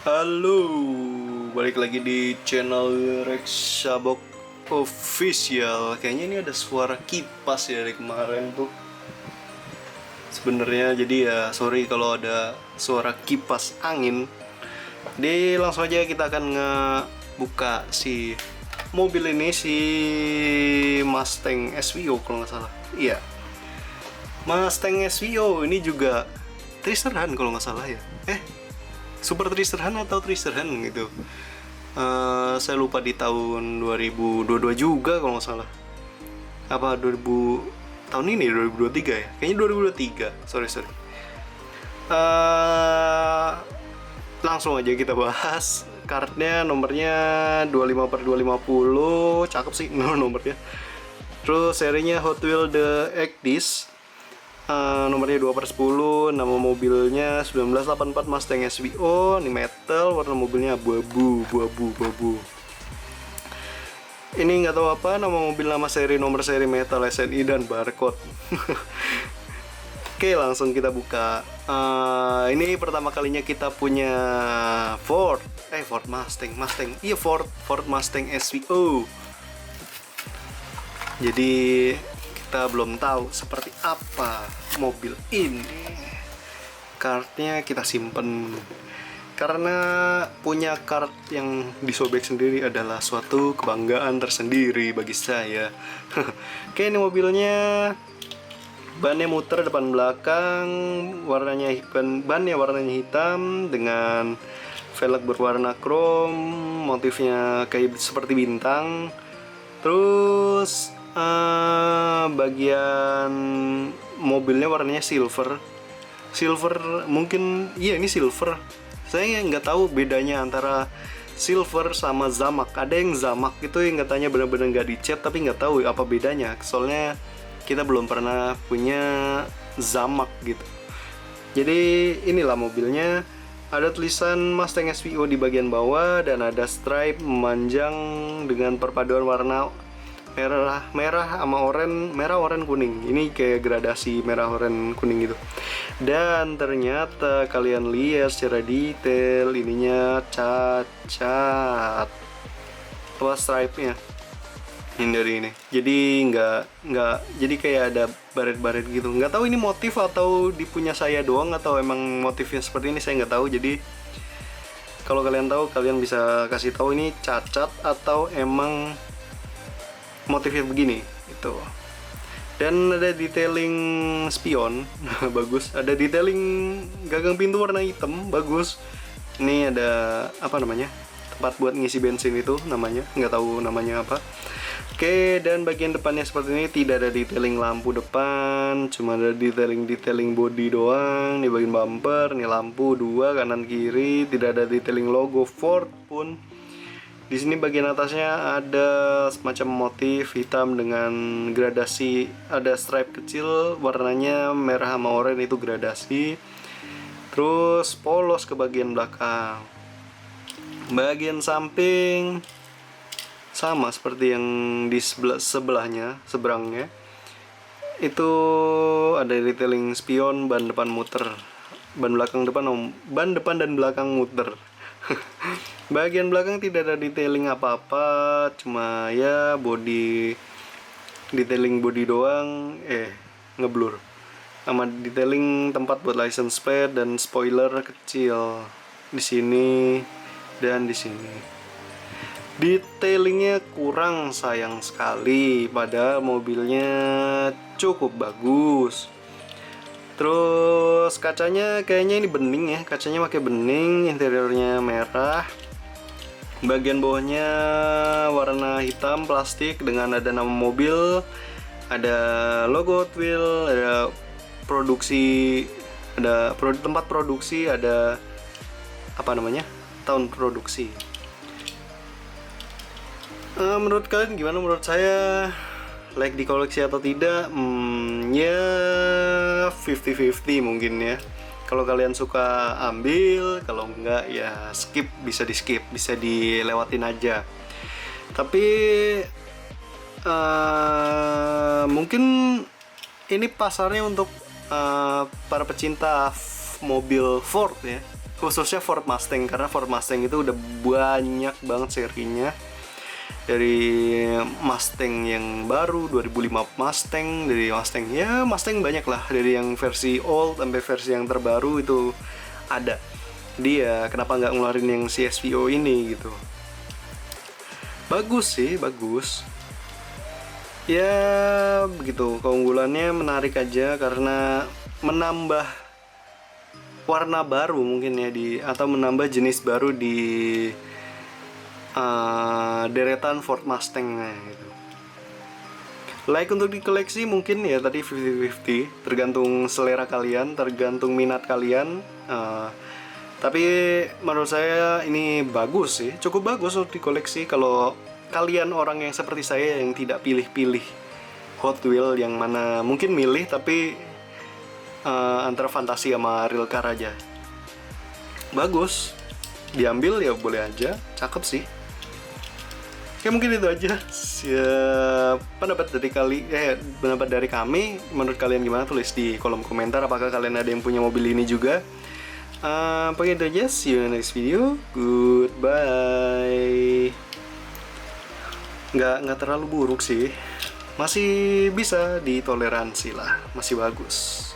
Halo, balik lagi di channel Rex Sabok Official. Kayaknya ini ada suara kipas ya dari kemarin tuh. Sebenarnya jadi ya sorry kalau ada suara kipas angin. Jadi langsung aja kita akan ngebuka si mobil ini, si Mustang SVO kalau nggak salah. Iya, Mustang SVO ini juga Tristerhan kalau nggak salah ya. Super Tristerhan atau Tristerhan gitu. Saya lupa di tahun 2022 juga kalau nggak salah. Apa 2000 tahun ini 2023 ya? Kayaknya 2023. Sorry. Eh, Langsung aja kita bahas. Kartnya nomornya 25/250, cakep sih nomornya. Terus serinya Hot Wheels The X-Disc. Nomornya 2/10, nama mobilnya 1984 Mustang SVO, ini metal, warna mobilnya abu-abu. Ini nggak tahu apa, nama mobil, nama seri, nomor seri, metal, SNI, dan barcode. Oke, langsung kita buka. Ini pertama kalinya kita punya Ford Mustang. Iya, Ford Mustang SVO. Jadi kita belum tahu seperti apa mobil ini. Kartnya kita simpen karena punya kart yang disobek sendiri adalah suatu kebanggaan tersendiri bagi saya. Oke, ini mobilnya bannya muter depan belakang, bannya warnanya hitam dengan velg berwarna krom, motifnya kayak seperti bintang. Terus bagian mobilnya warnanya silver mungkin, iya ini silver. Saya nggak tahu bedanya antara silver sama zamak. Ada yang zamak itu yang katanya benar-benar nggak dicat, tapi nggak tahu apa bedanya, soalnya kita belum pernah punya zamak gitu. Jadi inilah mobilnya. Ada tulisan Mustang SVO di bagian bawah dan ada stripe memanjang dengan perpaduan warna merah sama oranye, merah oranye kuning. Ini kayak gradasi merah oranye kuning gitu. Dan ternyata kalian lihat secara detail ininya cacat apa stripe-nya ini dari ini. Jadi nggak jadi kayak ada baret-baret gitu. Nggak tahu ini motif atau di punya saya doang atau emang motifnya seperti ini, saya nggak tahu. Jadi kalau kalian tahu, kalian bisa kasih tahu ini cacat atau emang motifnya begini itu. Dan ada detailing spion bagus, ada detailing gagang pintu warna hitam bagus. Ini ada apa namanya, tempat buat ngisi bensin itu namanya, nggak tahu namanya apa. Oke, dan bagian depannya seperti ini, tidak ada detailing lampu depan, cuma ada detailing body doang. Di bagian bumper, nih lampu dua kanan kiri, tidak ada detailing logo Ford pun. Di sini bagian atasnya ada semacam motif hitam dengan gradasi, ada stripe kecil warnanya merah sama oranye, itu gradasi. Terus polos ke bagian belakang. Bagian samping sama seperti yang di seberangnya. Itu ada detailing spion, ban depan muter, ban depan dan belakang muter. Bagian belakang tidak ada detailing apa-apa, cuma ya detailing body doang, ngeblur. Sama detailing tempat buat license plate dan spoiler kecil di sini dan di sini. Detailingnya kurang, sayang sekali, padahal mobilnya cukup bagus. Terus kacanya kayaknya ini bening ya, kacanya pakai bening, interiornya merah. Bagian bawahnya warna hitam plastik dengan ada nama mobil, ada logo Hot Wheels, ada produksi, ada tempat produksi, ada apa namanya, tahun produksi. Menurut kalian gimana? Menurut saya like di koleksi atau tidak, ya 50-50 mungkin ya. Kalau kalian suka ambil, kalau enggak ya skip, bisa di skip, bisa dilewatin aja. Tapi mungkin ini pasarnya untuk para pecinta mobil Ford ya, khususnya Ford Mustang, karena Ford Mustang itu udah banyak banget serinya. Dari Mustang yang baru 2005 Mustang, dari Mustang ya Mustang banyak lah, dari yang versi old sampai versi yang terbaru itu ada. Dia kenapa nggak ngeluarin yang CSVO ini gitu? Bagus sih, bagus. Ya begitu, keunggulannya menarik aja karena menambah warna baru mungkin ya atau menambah jenis baru di deretan Ford Mustang gitu. Like untuk dikoleksi mungkin ya tadi 50-50, tergantung selera kalian, tergantung minat kalian. Tapi menurut saya ini bagus sih, cukup bagus untuk dikoleksi kalau kalian orang yang seperti saya yang tidak pilih-pilih Hot Wheel, yang mana mungkin milih tapi antara fantasi sama real car aja. Bagus, diambil ya boleh aja, cakep sih. Oke, mungkin itu aja pendapat dari kami. Menurut kalian gimana? Tulis di kolom komentar. Apakah kalian ada yang punya mobil ini juga? Pakai itu aja. See you in the next video. Goodbye. Nggak terlalu buruk sih. Masih bisa ditoleransi lah. Masih bagus.